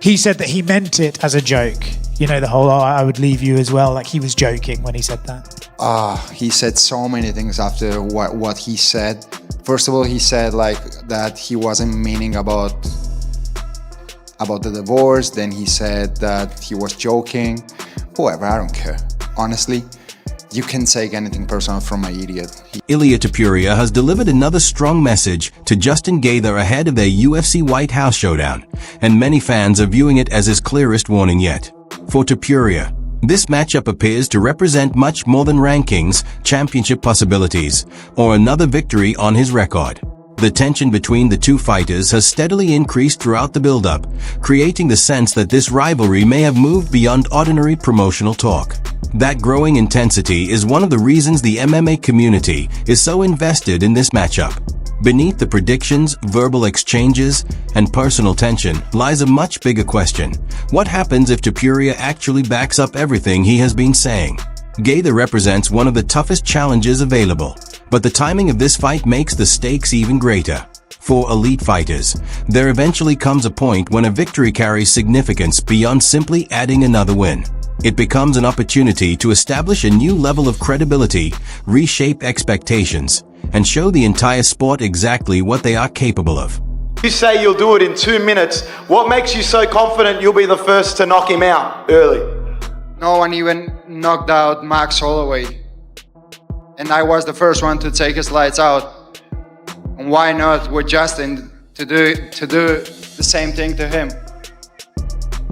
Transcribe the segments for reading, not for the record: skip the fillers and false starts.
He said that he meant it as a joke. You know, the whole, oh, I would leave you as well. Like, he was joking when he said that. He said so many things after what he said. First of all, he said like that he wasn't meaning about the divorce. Then he said that he was joking. Whoever, I don't care. Honestly, you can take anything personal from an idiot. Ilia Topuria has delivered another strong message to Justin Gaethje ahead of their UFC White House showdown, and many fans are viewing it as his clearest warning yet. For Topuria, this matchup appears to represent much more than rankings, championship possibilities, or another victory on his record. The tension between the two fighters has steadily increased throughout the build-up, creating the sense that this rivalry may have moved beyond ordinary promotional talk. That growing intensity is one of the reasons the MMA community is so invested in this matchup. Beneath the predictions, verbal exchanges, and personal tension lies a much bigger question. What happens if Topuria actually backs up everything he has been saying? Gaethje represents one of the toughest challenges available, but the timing of this fight makes the stakes even greater. For elite fighters, there eventually comes a point when a victory carries significance beyond simply adding another win. It becomes an opportunity to establish a new level of credibility, reshape expectations, and show the entire sport exactly what they are capable of. You say you'll do it in 2 minutes. What makes you so confident you'll be the first to knock him out early? No one even knocked out Max Holloway. And I was the first one to take his lights out. And why not with Justin to do the same thing to him?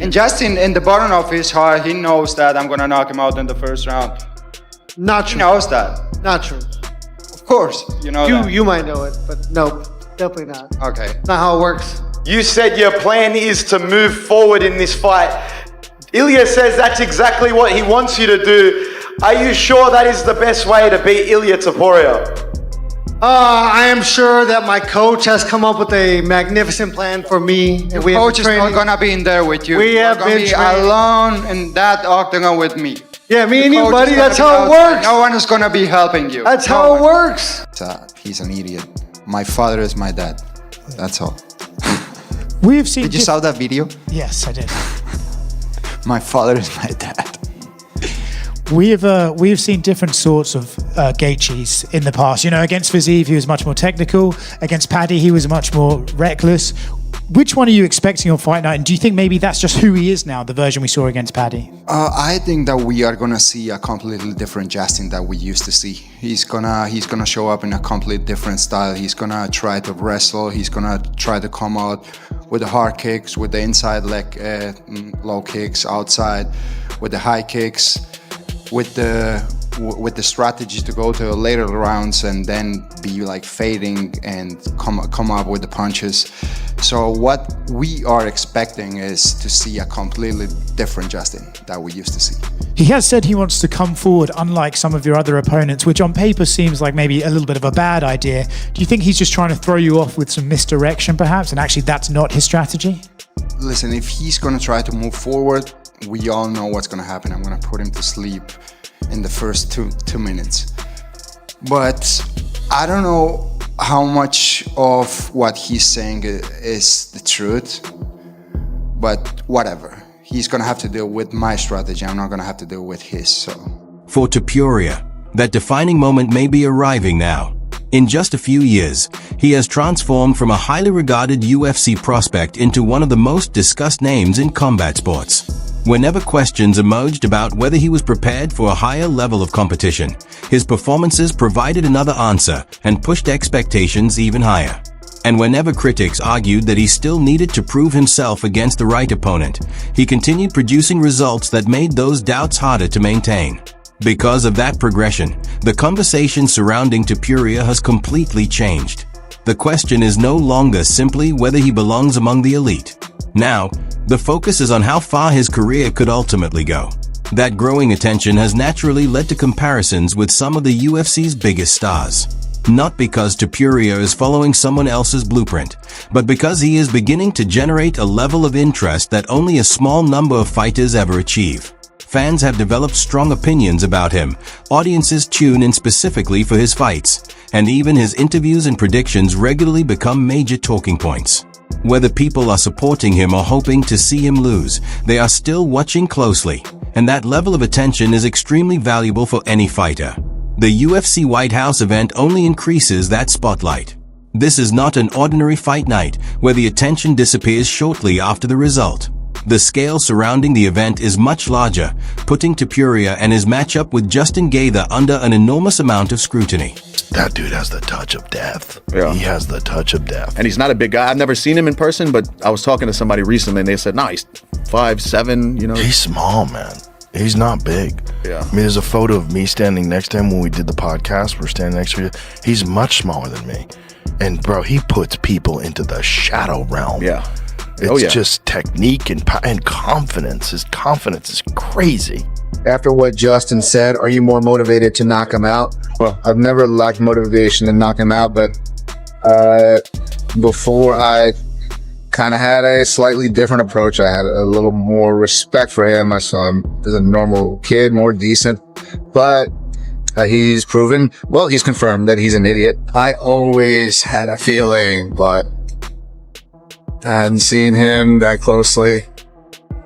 And Justin, in the bottom of his heart, he knows that I'm gonna knock him out in the first round. Not true. He knows that. Not true. Of course, you know that. You might know it, but nope, definitely not. Okay. Not how it works. You said your plan is to move forward in this fight. Ilia says that's exactly what he wants you to do. Are you sure that is the best way to beat Ilia Topuria? I am sure that my coach has come up with a magnificent plan for me. And Your coach is not gonna be in there with you. We have been be alone in that octagon with me. Yeah, me and you, buddy. That's how it works. No one is gonna be helping you. That's how it works. He's an idiot. My father is my dad. That's all. We have seen. Did you saw that video? Yes, I did. My father is my dad. We have seen different sorts of Gaethjes in the past. You know, against Fiziev, he was much more technical. Against Paddy, he was much more reckless. Which one are you expecting on fight night? And do you think maybe that's just who he is now, the version we saw against Paddy? I think that we are gonna see a completely different Justin that we used to see. He's gonna show up in a completely different style. He's gonna try to wrestle. He's gonna try to come out with the hard kicks, with the inside leg low kicks, outside with the high kicks, with the strategy to go to later rounds and then be like fading and come up with the punches. So what we are expecting is to see a completely different Justin that we used to see. He has said he wants to come forward unlike some of your other opponents, which on paper seems like maybe a little bit of a bad idea. Do you think he's just trying to throw you off with some misdirection perhaps, and actually that's not his strategy? Listen, if he's gonna try to move forward, we all know what's gonna happen. I'm gonna put him to sleep in the first two minutes. But I don't know how much of what he's saying is the truth, but whatever. He's gonna have to deal with my strategy. I'm not gonna have to deal with his, so. For Topuria, that defining moment may be arriving now. In just a few years, he has transformed from a highly regarded UFC prospect into one of the most discussed names in combat sports. Whenever questions emerged about whether he was prepared for a higher level of competition, his performances provided another answer and pushed expectations even higher. And whenever critics argued that he still needed to prove himself against the right opponent, he continued producing results that made those doubts harder to maintain. Because of that progression, the conversation surrounding Topuria has completely changed. The question is no longer simply whether he belongs among the elite. Now, the focus is on how far his career could ultimately go. That growing attention has naturally led to comparisons with some of the UFC's biggest stars. Not because Topuria is following someone else's blueprint, but because he is beginning to generate a level of interest that only a small number of fighters ever achieve. Fans have developed strong opinions about him, audiences tune in specifically for his fights, and even his interviews and predictions regularly become major talking points. Whether people are supporting him or hoping to see him lose, they are still watching closely, and that level of attention is extremely valuable for any fighter. The UFC White House event only increases that spotlight. This is not an ordinary fight night where the attention disappears shortly after the result. The scale surrounding the event is much larger, putting Topuria and his matchup with Justin Gaethje under an enormous amount of scrutiny. That dude has the touch of death. Yeah. He has the touch of death. And he's not a big guy. I've never seen him in person, but I was talking to somebody recently and they said, he's 5'7", you know. He's small, man. He's not big. Yeah. I mean, there's a photo of me standing next to him when we did the podcast. We're standing next to each other. He's much smaller than me. And, bro, he puts people into the shadow realm. Yeah. It's just technique and confidence. His confidence is crazy. After what Justin said, are you more motivated to knock him out? Well, I've never lacked motivation to knock him out, but before I kind of had a slightly different approach. I had a little more respect for him. I saw him as a normal kid, more decent, but he's proven, well, he's confirmed that he's an idiot. I always had a feeling, but I hadn't seen him that closely.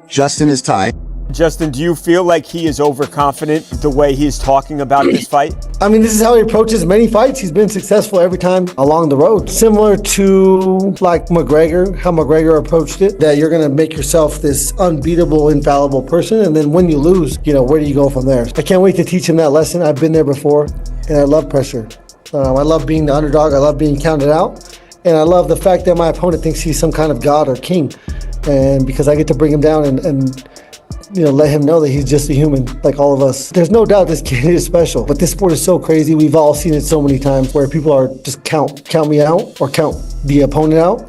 Justin is tight. Justin, do you feel like he is overconfident the way he's talking about this fight? I mean, this is how he approaches many fights. He's been successful every time along the road. Similar to like McGregor, how McGregor approached it, that you're going to make yourself this unbeatable, infallible person. And then when you lose, where do you go from there? I can't wait to teach him that lesson. I've been there before and I love pressure. I love being the underdog. I love being counted out. And I love the fact that my opponent thinks he's some kind of god or king. And because I get to bring him down and let him know that he's just a human like all of us. There's no doubt this kid is special, but this sport is so crazy. We've all seen it so many times where people are just count me out or count the opponent out,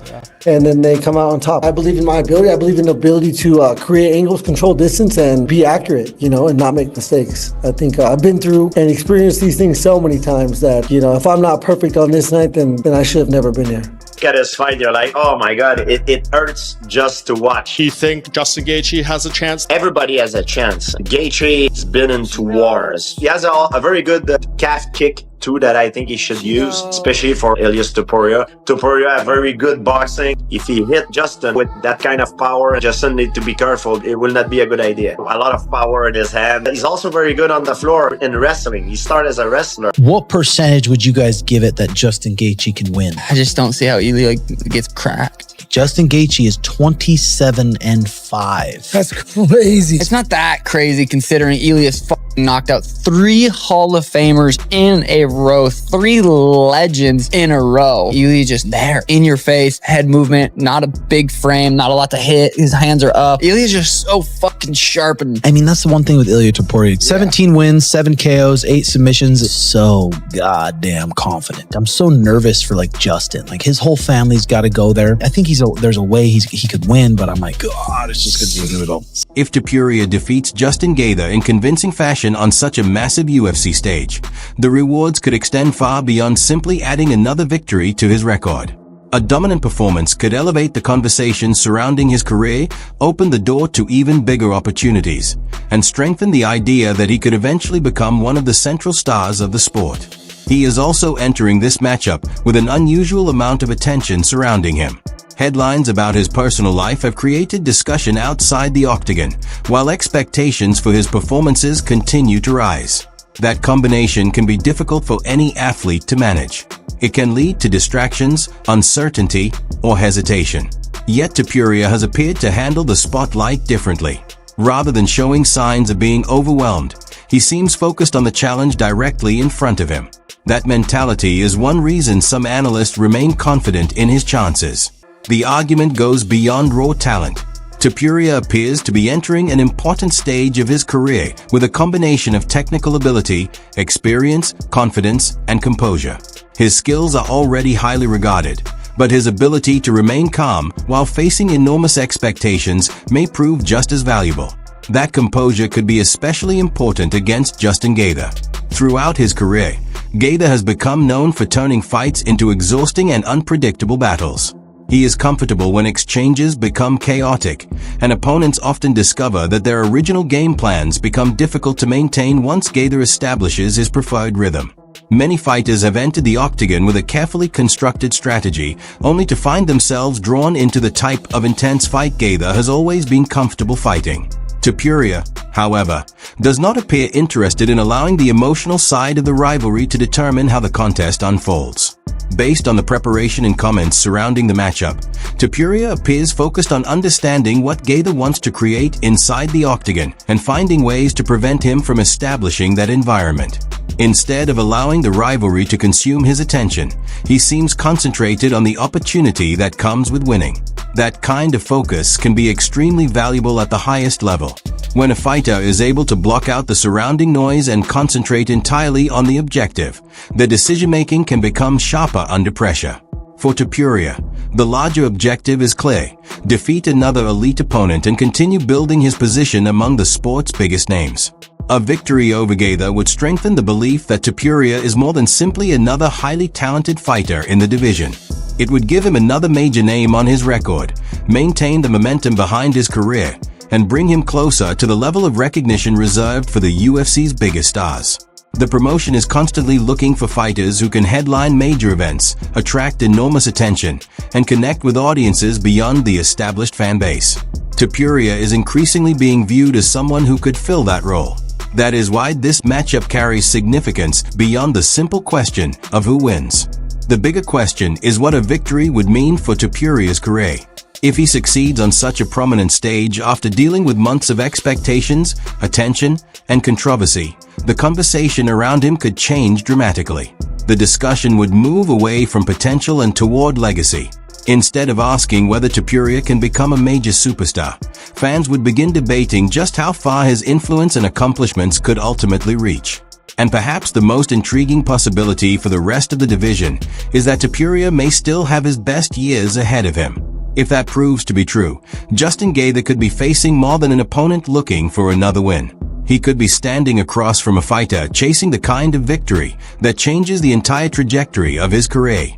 and then they come out on top. I believe in my ability. I believe in the ability to create angles, control distance, and be accurate, and not make mistakes. I think I've been through and experienced these things so many times that, if I'm not perfect on this night, then I should have never been here. At his fight, you're like, oh my god, it hurts just to watch. You think Justin Gaethje has a chance? Everybody has a chance. Gaethje has been into wars. He has a very good calf kick too that I think he should use, especially for Ilia Topuria. Topuria have very good boxing. If he hit Justin with that kind of power, Justin need to be careful. It will not be a good idea. A lot of power in his hand. He's also very good on the floor in wrestling. He started as a wrestler. What percentage would you guys give it that Justin Gaethje can win? I just don't see how Ilia gets cracked. Justin Gaethje is 27-5. That's crazy. It's not that crazy considering Ilia's knocked out 3 Hall of Famers in a row, 3 legends in a row. Ilia just there, in your face, head movement, not a big frame, not a lot to hit. His hands are up. Ilia's just so fucking sharp. And I mean, that's the one thing with Ilia Topuria. 17 wins, 7 KOs, 8 submissions. So goddamn confident. I'm so nervous for Justin. His whole family's got to go there. I think there's a way he could win, but I'm like, God, it's just going to be difficult. If Topuria defeats Justin Gaethje in convincing fashion on such a massive UFC stage, the rewards could extend far beyond simply adding another victory to his record. A dominant performance could elevate the conversation surrounding his career, open the door to even bigger opportunities, and strengthen the idea that he could eventually become one of the central stars of the sport. He is also entering this matchup with an unusual amount of attention surrounding him. Headlines about his personal life have created discussion outside the octagon, while expectations for his performances continue to rise. That combination can be difficult for any athlete to manage. It can lead to distractions, uncertainty, or hesitation. Yet Topuria has appeared to handle the spotlight differently. Rather than showing signs of being overwhelmed, he seems focused on the challenge directly in front of him. That mentality is one reason some analysts remain confident in his chances. The argument goes beyond raw talent. Topuria appears to be entering an important stage of his career with a combination of technical ability, experience, confidence, and composure. His skills are already highly regarded, but his ability to remain calm while facing enormous expectations may prove just as valuable. That composure could be especially important against Justin Gaethje. Throughout his career, Gaethje has become known for turning fights into exhausting and unpredictable battles. He is comfortable when exchanges become chaotic, and opponents often discover that their original game plans become difficult to maintain once Gaethje establishes his preferred rhythm. Many fighters have entered the octagon with a carefully constructed strategy, only to find themselves drawn into the type of intense fight Gaethje has always been comfortable fighting. Topuria, however, does not appear interested in allowing the emotional side of the rivalry to determine how the contest unfolds. Based on the preparation and comments surrounding the matchup, Topuria appears focused on understanding what Gaethje wants to create inside the octagon and finding ways to prevent him from establishing that environment. Instead of allowing the rivalry to consume his attention, he seems concentrated on the opportunity that comes with winning. That kind of focus can be extremely valuable at the highest level. When a fighter is able to block out the surrounding noise and concentrate entirely on the objective, their decision-making can become sharper under pressure. For Topuria, the larger objective is clear: defeat another elite opponent and continue building his position among the sport's biggest names. A victory over Gaethje would strengthen the belief that Topuria is more than simply another highly talented fighter in the division. It would give him another major name on his record, maintain the momentum behind his career, and bring him closer to the level of recognition reserved for the UFC's biggest stars. The promotion is constantly looking for fighters who can headline major events, attract enormous attention, and connect with audiences beyond the established fan base. Topuria is increasingly being viewed as someone who could fill that role. That is why this matchup carries significance beyond the simple question of who wins. The bigger question is what a victory would mean for Topuria's career. If he succeeds on such a prominent stage after dealing with months of expectations, attention, and controversy, the conversation around him could change dramatically. The discussion would move away from potential and toward legacy. Instead of asking whether Topuria can become a major superstar, fans would begin debating just how far his influence and accomplishments could ultimately reach. And perhaps the most intriguing possibility for the rest of the division is that Topuria may still have his best years ahead of him. If that proves to be true, Justin Gaethje could be facing more than an opponent looking for another win. He could be standing across from a fighter chasing the kind of victory that changes the entire trajectory of his career.